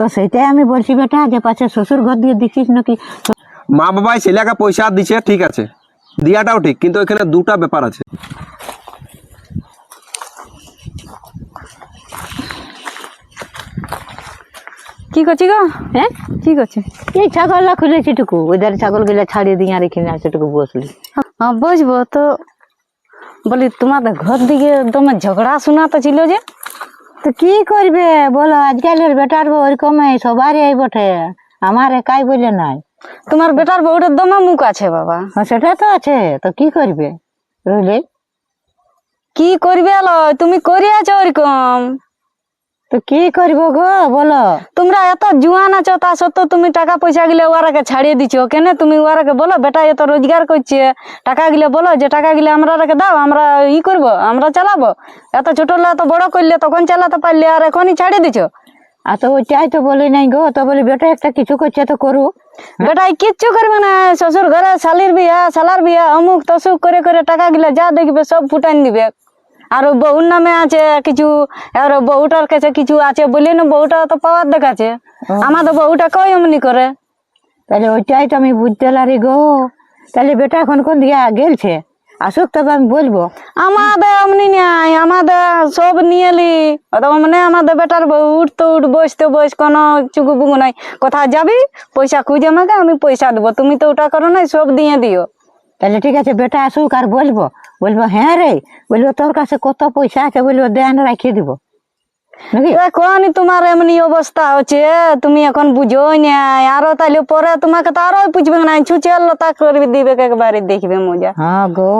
তো সেটাই আমি বলছি বেটা, যে পাশে শ্বশুর ঘর দিয়ে দিচ্ছিস নাকি? মা বাবাই ছেলেকে পয়সা দিছে, ঠিক আছে, দিয়াটাও ঠিক, কিন্তু এখানে দুটা ব্যাপার আছে। কি করছি গো? হ্যাঁ, কি করছি? এই ছাগলটা খুলেছি টুকু, ওইধারে ছাগল গুলা ছাড়িয়ে দিয়ে আর এখানে সেটুকু বসলি। হ্যাঁ বুঝবো তো। বলি তোমাদের ঘর দিকে তোমার ঝগড়া শোনা তো ছিল যে। তো কি করবে বলো, আজকালের বেটার বউ ওরকমই, সবারই এই বটে, আমার একাই বলে নাই। তোমার বেটার বউটার দমা মুখ আছে বাবা। হ্যাঁ, সেটা তো আছে, তো কি করবে রইলে? কি করবে আলো, তুমি করে আছো ওরকম। তো কি করবো গো বলো? তোমরা এত জুয়ান আছো, তা সত্ত্বেও তুমি টাকা পয়সা গিলে ওরাকে ছাড়িয়ে দিচ্ছ কেন? তুমি ওরাকে বলো বেটা এত রোজগার করছে, টাকা গিলে বলো যে টাকা গিলে আমরা দাও, আমরা করব, আমরা চালাবো। এত ছোট এত বড় করলে তখন চালাতে পারলে, আর এখনই ছাড়িয়ে দিচ্ছ। আর তো ওইটাই তো বলি নাই গো, তো বলি বেটা একটা কিছু করছে তো করু। বেটাই কিচ্ছু করবে না, শ্বশুর ঘরে শালির বিয়া, শালার বিয়া, অমুক তসুক করে করে টাকা গিলে যা দেখবে সব ফুটান দিবে। আর বউর নামে আছে কিছু, আর বউটার কাছে কিছু আছে বলে না, বউটা তো পাওয়ার দেখাচ্ছে। আমাদের বউটা কই এমনি করে। তাহলে ওইটাই তো আমি বুঝতে পারি গো। তাহলে বেটা এখন কোন দিকে গেলছে, আসুক তবে আমি বলবো। আমাদের এমনি নাই, আমাদের সব নিয়েলি মানে আমাদের বেটার বউ উঠতে উঠ, বসতে বস, কোনো চুকু বুকু নাই। কোথায় যাবি পয়সা খুঁজে আমাকে, আমি পয়সা দেবো, তুমি তো ওটা করো নাই, সব দিয়ে দিও। তাহলে ঠিক আছে, বেটা আসুক আর বলবো। বলবো হ্যাঁ রে, বলবো তোর কাছে কত পয়সা আছে, বলবো দেন রাখিয়ে দিব নাকি? এখন তোমার এমনি অবস্থা হচ্ছে, তুমি এখন বুঝোই নাই, আরো তাহলে পরে তোমাকে তো আরো পুছবে না, ছুচে লতা করে দিবে, একবারে দেখবে মজা। হ্যাঁ গো,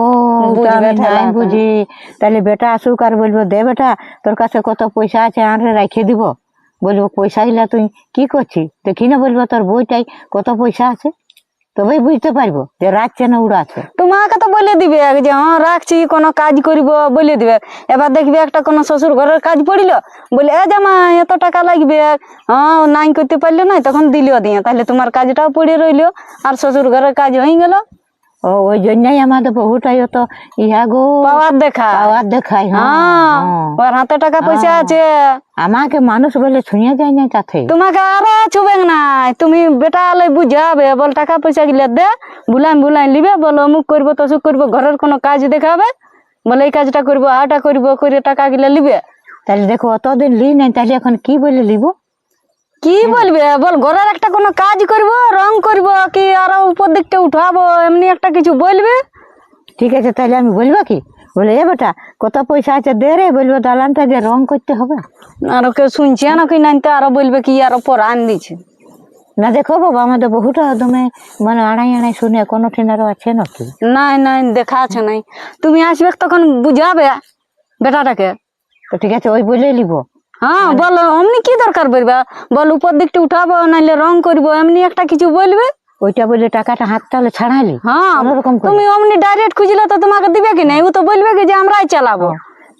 ওটা বুঝবে আমি নাই ঠেলা বুঝি। তাহলে বেটা আসুক আর বলবো দে বেটা তোর কাছে কত পয়সা আছে আনরে রাখিয়ে দিব। বলবো পয়সা গুলা তুই কি করছিস দেখি না, বলবো তোর বইটাই কত পয়সা আছে, তবেই বুঝতে পারবো যে রাখছে না উড়াচ্ছে। তোমাকে তো বলে দিবে যে হ্যাঁ রাখছি, কোনো কাজ করিব বলে দিবে। এবার দেখবে একটা কোনো শ্বশুর ঘরের কাজ পড়িল, বলে এ জামা এত টাকা লাগবে, হ্যাঁ নাই করতে পারলো না, তখন দিলিও দিয়ে, তাহলে তোমার কাজটাও পড়ে রইলো আর শ্বশুর ঘরের কাজ হয়ে গেল। ও ওই জন্যই আমাদের বহুটাই তো ইহা গো, পাওয়ার দেখা। পাওয়ার দেখায়। হ্যাঁ, ওর হাতে টাকা পয়সা আছে। আমাকে মানুষ বলে ছুঁয়ে যায় না তাতে। তোমাকে আরো ছুবে নাই, তুমি বেটা আলে বুঝাবে, বল টাকা পয়সা গিলে দে, বুলাই লিবে, বল অমুক করবো তসুক করবো, ঘরের কোনো কাজ দেখাবে, বলে এই কাজটা করবো আটা করবো, করে টাকা গিলে লিবে। তাহলে দেখো অতদিন লি নাই, তাহলে এখন কি বলে লিব? কি বলবে বল, ঘরের একটা কোনো কাজ করবো, রং করবো, কি আরো উপর দিকটা উঠাবো, এমনি একটা কিছু বলবে। ঠিক আছে, তাহলে আমি বলবো কি, বলে এ বেটা কত পয়সা আছে দে রে, বলবো দালানটা যে রং করতে হবে। আরো কেউ শুনছে না কি নাই, তো আরো বলবে কি আরো পর আন দিচ্ছে। না দেখো বাবা, আমাদের বহুটা দমে মানে আড়াই আড়াই শুনে কোনো ঠিনারও আছে নাকি? নাই নাই দেখা আছে নাই, তুমি আসবে তখন বুঝাবে বেটাটাকে। তো ঠিক আছে, ওই বলে লিব। হ্যাঁ বলো, অমনি কি দরকার বলবে, বল উপর দিকটা উঠাবো নাইলে রং করবো, এমনি একটা কিছু বলবে। ওইটা বলে টাকাটা হাত তাহলে ছাড়াইলি। হ্যাঁ কোনোরকম করে। তুমি অমনি ডাইরেক্ট খুঁজলে তো তোমাকে দিবে কি নাই, ও তো বলবে কি যে আমরাই চালাবো।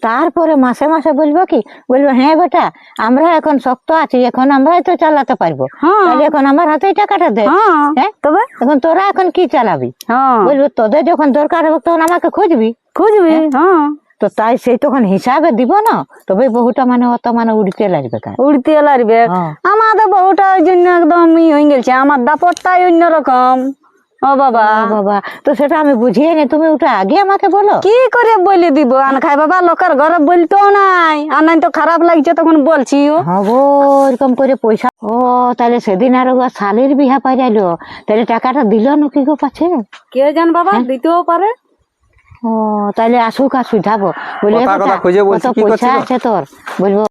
তারপরে মাসে মাসে বলবো কি, বলবো হ্যাঁ বেটা আমরা এখন শক্ত আছি, এখন আমরাই তো চালাতে পারবো, হ্যাঁ। তাহলে এখন আমার হাতেই টাকাটা দে। হ্যাঁ হ্যাঁ, তবে এখন তোরা এখন কি চালাবি? হ্যাঁ বলবো তোদের যখন দরকার হবে তখন আমাকে খুঁজবি। খুঁজবি। হ্যাঁ তো তাই সেই তখন হিসাবে দিব না, তবে বহুটা মানে অত মানে উড়তে লাগবে। উড়তে লাগবে। হ্যাঁ। আমাদের বহুটা ওই জন্য একদম হয়ে গেছে, আমার দাপটটাই অন্যরকম। ও বাবা, বাবা তো সেটা আমি বুঝিয়ে নি, তুমি ওটা আগে আমাকে বলো। কি করে বলে দিব, আন খাই বাবা, লোকের ঘরে বলতো নাই, আর নাই তো খারাপ লাগছে তখন বলছি। হবো এরকম করে পয়সা। ও তাহলে সেদিন আরো শালির বিহা পাইলো, তাহলে টাকাটা দিল নাকি গো পাছে? কে জান বাবা, দিতেও পারে। ও তাহলে আসুক আর সুঝাবো, বলে কত পয়সা আছে তোর, বলবো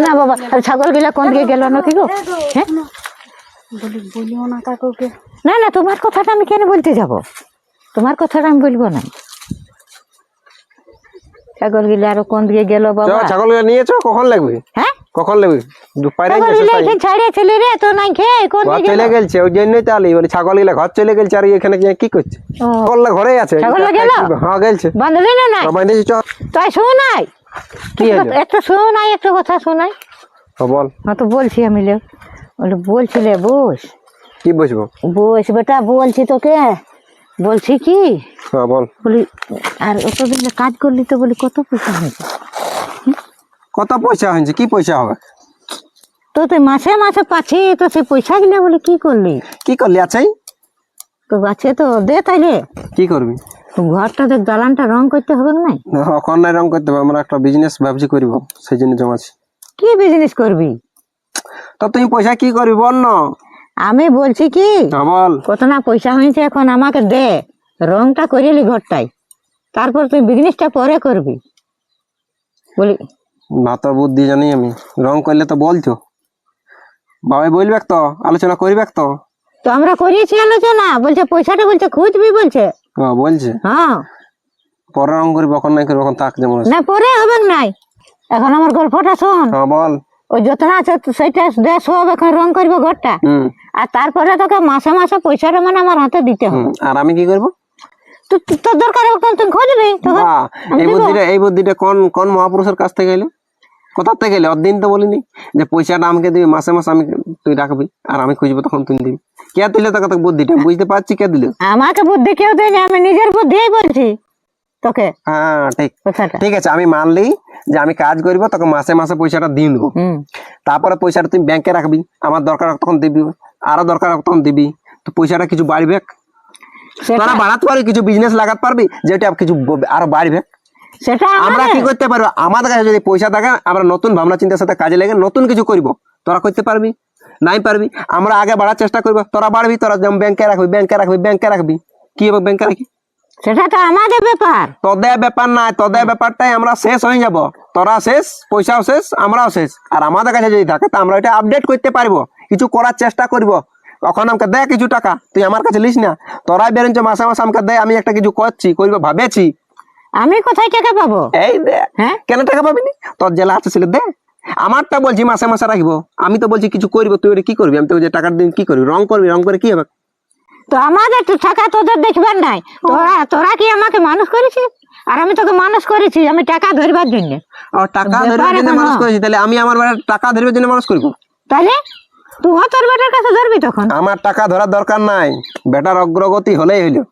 না বাবা ছাগল গিলা কোন দিকে গেল নাকি গো? হ্যাঁ বলিও না কাকুকে। না না, তোমার কথাটা আমি কেন বলতে যাব, তোমার কথাটা আমি বলবো না। ছাগল গিলা আরো কোন দিকে গেল বাবা? ছাগল গিলা নিয়েছো, কখন লাগবে? হ্যাঁ কখন লাগবে? ছাগল গিলা এখানে ছাড়িয়ে ছেলে রে, তো নাই খেয়ে কোন ঘর দিকে চলে গেছে, ওই জন্যই তো আলি, বলে ছাগল গিলা ঘর চলে গেছে, আর এখানে কি করছে? ছাগল ঘরে আছে। ছাগল গেল? হ্যাঁ গেছে। বাঁধলি না নাই? বাঁধেছি। চ তাই শোনাই কি হলো? একটা শোনাই, একটা কথা শোনাই। বল। হ্যাঁ তো বলছি আমি, বলছিলে বস, কি বসবো? বস বেটা, বলছি তোকে, বলছি কি, হ্যাঁ বল। বলি আর অতদিন কাজ করলি তো বলি কত পয়সা হয়েছে? কত পয়সা হয়েছে? কি পয়সা হবে? তো তুই মাসে মাসে পাচ্ছি, তো সে পয়সা গিলা বলে কি করলি? কি করলি আচ্ছাই? তো আছে তো দে তাইলে। কি করবি? তো ঘরটা দেখ, দালানটা রং করতে হবে না? এখন নাই রং করতে হবে, আমরা একটা বিজনেস ভাবছি করবো, সেই জন্য জমাছি। কি বিজনেস করবি? তো তুই পয়সা কি করবি বল না। আমি বলছি কি, হ্যাঁ বল। কত না পয়সা হয়েছে, এখন আমাকে দে, রংটা করিলি ঘরটাই, তারপর তুই বিজনেসটা পরে করবি বলি। ভাত বুদ্ধি জানি আমি, রং করলে তো বলছো, বাবাই বলবে তো, আলোচনা করবে তো। তো আমরা করিয়েছি আলোচনা, বলছে পয়সাটা বলছে খুঁজবি বলছে। বলছে হ্যাঁ, পরে রং করবি, এখন নাই করবি, এখন থাক যেমন আছে। না পরে হবে নাই, এখন আমার গল্পটা শোন। হ্যাঁ বল। ওই যতনা আছে সেটা দে, সব এখন রং করবো ঘরটা, আর তারপরে তোকে মাসে মাসে পয়সাটা মানে আমার হাতে দিতে হবে। আর আমি কি করবো? তোর দরকার হবে তখন তুই খুঁজবি তখন। বাহ, এই বুদ্ধিটা কোন কোন মহাপুরুষের কাছ থেকে এলো? কোথা থেকে এলো? দিন তো বলিনি যে পয়সাটা আমাকে দিবি মাসে মাসে, আমি তুই রাখবি আর আমি খুঁজবো তখন তুই দিবি। কে দিলে তোকে বুদ্ধিটা? বুঝতে পারছি কে দিল। আমাকে বুদ্ধি কেউ দেয়নি, আমি নিজের বুদ্ধিই বলছি তোকে। হ্যাঁ ঠিক, কথাটা ঠিক আছে, আমি মানলি যে আমি কাজ করবো, তোকে মাসে মাসে পয়সাটা দিয়ে দেবো। তারপরে পয়সাটা তুই ব্যাংকে রাখবি, আমার দরকার হবে তখন দিবি, আরো দরকার হবে তখন দিবি। তো পয়সাটা কিছু বাড়বে, তোরা বাড়াতে পারবি, কিছু বিজনেস লাগাতে পারবি যেটা কিছু আরো বাড়বে। সেটা আমরা কি করতে পারবো? আমাদের কাছে যদি পয়সা থাকে, আমরা নতুন ভাবনা চিন্তার সাথে কাজে লেগে নতুন কিছু করব। তোরা করতে পারবি? নাই পারবি। আমরা আগে বাড়ার চেষ্টা করবো, তোরা বাড়বি। তোরা যেমন ব্যাংকে রাখবি, ব্যাংকে রাখবি, ব্যাংকে রাখবি, কি হবে ব্যাংকে রাখি? সেটা তো আমাদের ব্যাপার। তোদের ব্যাপার নাই, তোদের ব্যাপারটাই আমরা শেষ হয়ে যাব। তোরা শেষ, পয়সাও শেষ, আমরাও শেষ। আর আমাদের কাছে যদি থাকে, তো আমরা এটা আপডেট করতে পারবো, কিছু করার চেষ্টা করবো। তখন আমাকে দে কিছু টাকা, তুই আমার কাছে লিস না। তোরাই বেরোঞ্চ মাসে মাসে আমাকে দে, আমি একটা কিছু করছি, করবো ভাবেছি। আমি কোথায় টাকা পাবো? এই দে। হ্যাঁ, কেন টাকা পাবি না? তোর জেলা আছে ছিল দে। আমারটা বলছি মাসে মাসে রাখবো, আমি তো বলছি কিছু করবো, তুই ওটা কি করবি? আমি তো ওই যে টাকার দিন কি করবি? রং করবি, রং করে কি হবে? তো আমাদের তো টাকা তোদের দেখবার নাই। তোরা কি আমাকে মানুষ করেছিস? আর আমি তোকে মানুষ করেছি আমি টাকা ধরবার জন্য। আর টাকা ধরবার জন্য মানুষ করেছি, তাহলে আমি আমার বেটার টাকা ধরবার জন্য মানুষ করবো? তাহলে তুই তোর বেটার কাছে ধরবি তখন। আমার টাকা ধরার দরকার নাই, বেটার অগ্রগতি হলেই হইলো।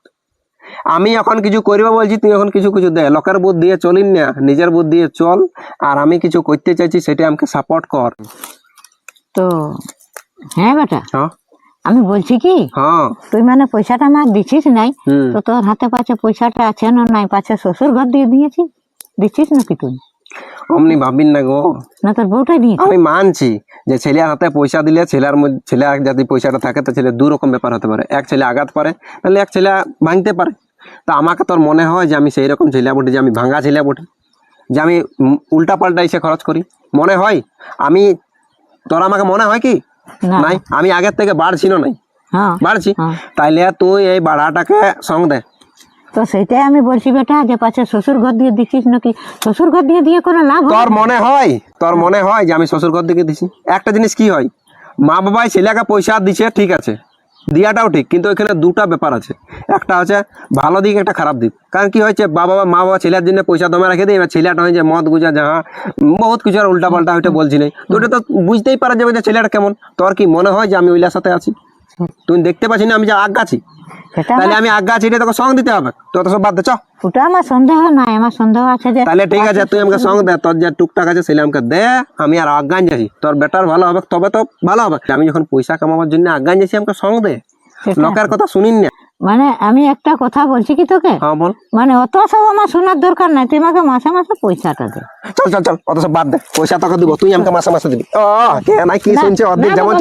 আমি এখন কিছু করবো বলছি, তুই এখন কিছু কিছু দে। লোকের বুদ্ধি দিয়ে চলিন না, নিজের বুদ্ধি দিয়ে চল। আর আমি কিছু করতে চাইছি, সেটা আমাকে সাপোর্ট কর। তো হ্যাঁ বেটা, হ্যাঁ আমি বলছি কি, হ্যাঁ তুই মানে পয়সাটা আমার দিছিস নাই, তো তোর হাতে পাচ্ছে পয়সাটা আছে না নাই, পাচ্ছে শ্বশুর ঘর দিয়ে দিয়েছিস, দিচ্ছিস নাকি তুই? অমনি ভাবিন না গো, না তোর বউটাই দিয়েছিস? আমি মানছি যে ছেলের হাতে পয়সা দিলে ছেলের মধ্যে, ছেলে যদি পয়সাটা থাকে, তো ছেলে দু রকম ব্যাপার হতে পারে। এক ছেলে আঘাত পারে, তাহলে এক ছেলে ভাঙতে পারে। তা আমাকে তোর মনে হয় যে আমি সেই রকম ছেলে বটে, যে আমি ভাঙা ছেলে বটে, যে আমি উল্টা পাল্টা এসে খরচ করি? মনে হয় আমি, তোর আমাকে মনে হয় কি? না। নাই, আমি আগের থেকে বাড়ছি না, নাই হ্যাঁ বাড়ছি। হ্যাঁ। তাইলে তুই এই বাড়াটাকে সঙ্গ দে। তো সেটাই আমি বলছি বেটা, যে পাচ্ছে শ্বশুর ঘর দিয়ে দিচ্ছিস নাকি? শ্বশুর ঘর দিয়ে কোনো লাভ হয়? তোর মনে হয় যে আমি শ্বশুর ঘর দিকে দিছি? একটা জিনিস কি হয়, মা বাবাই ছেলেকে পয়সা দিছে, ঠিক আছে, দিয়াটাও ঠিক, কিন্তু এখানে দুটা ব্যাপার আছে। একটা হচ্ছে ভালো দিক, একটা খারাপ দিক। কারণ কি হয়েছে, মা বাবা ছেলের জন্য পয়সা দমে রেখে দেয়, এবার ছেলেটা হয় যে মদ গুজা, যাহা বহুত কিছু আর উল্টা পাল্টা, ওইটা বলছি নাই তো, ওটা তো বুঝতেই পারা যাবে যে ছেলেটা কেমন। তোর কি মনে হয় যে আমি ওইলার সাথে আছি? তুই দেখতে পাচ্ছি না আমি যে আগাছি? সেটা তাহলে আমি আগাছি, এটা তোকে সঙ্গ দিতে হবে। তো সব বাদ দে, চ। ওটা আমার সন্দেহ নাই, আমার সন্দেহ আছে যে। তাহলে ঠিক আছে, তুই আমাকে সঙ্গ দে, তোর যে টুকটাক আছে সেটা আমাকে দে। আমি আর আজ্ঞান যাচ্ছি, তোর বেটার ভালো হবে, তবে তো ভালো হবে। আমি যখন পয়সা কামাবার জন্য আজ্ঞান যাচ্ছি, আমাকে সঙ্গ দে, সেটা- লোকের কথা শুনিন না। মানে আমি একটা কথা বলছি কি তোকে, হ্যাঁ বল। মানে অত সব আমার শোনার দরকার নাই, তুই আমাকে মাসে মাসে পয়সাটা দে। চল চল চল, অত সব বাদ দে, পয়সা তোকে দিব, তুই আমাকে মাসে মাসে দিবি। ও কে নাই কি না, শুনছে, অর্ধেক না যেমন বাবা,